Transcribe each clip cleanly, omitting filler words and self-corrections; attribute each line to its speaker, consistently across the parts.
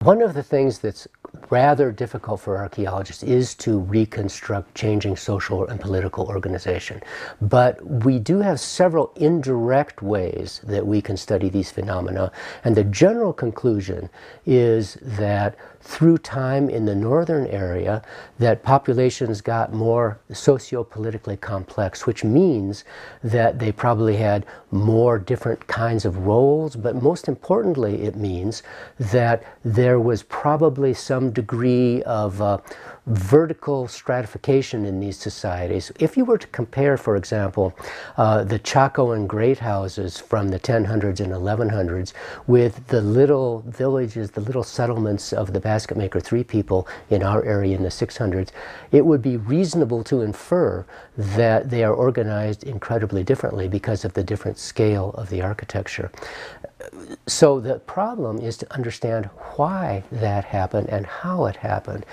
Speaker 1: One of the things that's rather difficult for archaeologists is to reconstruct changing social and political organization. But we do have several indirect ways that we can study these phenomena, and the general conclusion is that through time in the northern area that populations got more socio-politically complex, which means that they probably had more different kinds of roles, but most importantly it means that there was probably some degree of vertical stratification in these societies. If you were to compare, for example, the Chaco and Great houses from the 1000s and 1100s with the little villages, the little settlements of the basket maker 3 people in our area in the 600s, it would be reasonable to infer that they are organized incredibly differently because of the different scale of the architecture. So the problem is to understand why that happened and how it happened.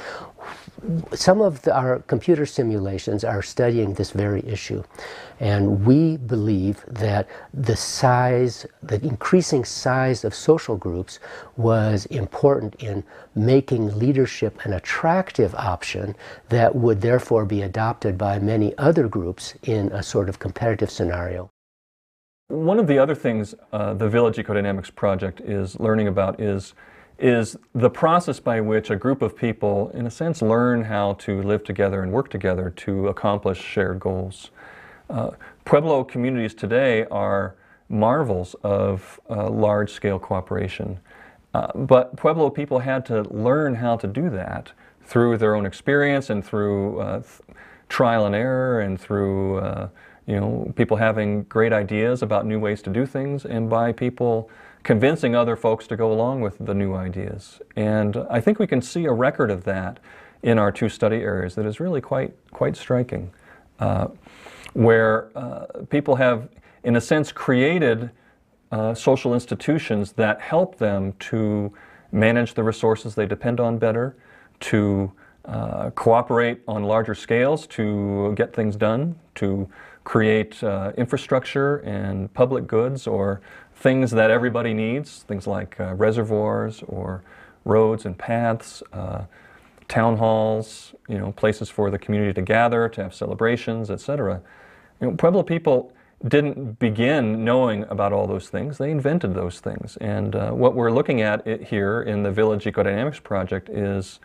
Speaker 1: Some of our computer simulations are studying this very issue, and we believe that the increasing size of social groups was important in making leadership an attractive option that would therefore be adopted by many other groups in a sort of competitive scenario.
Speaker 2: One of the other things the Village Ecodynamics Project is learning about is the process by which a group of people, in a sense, learn how to live together and work together to accomplish shared goals. Pueblo communities today are marvels of large-scale cooperation, but Pueblo people had to learn how to do that through their own experience and through trial and error and through people having great ideas about new ways to do things, and by people convincing other folks to go along with the new ideas. And I think we can see a record of that in our 2 study areas that is really quite striking, where people have, in a sense, created social institutions that help them to manage the resources they depend on better, to cooperate on larger scales to get things done, to create infrastructure and public goods or things that everybody needs, things like reservoirs or roads and paths, town halls, places for the community to gather, to have celebrations, etc. Pueblo people didn't begin knowing about all those things, they invented those things. And what we're looking at here in the Village Ecodynamics Project is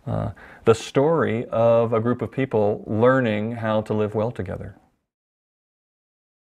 Speaker 2: the story of a group of people learning how to live well together.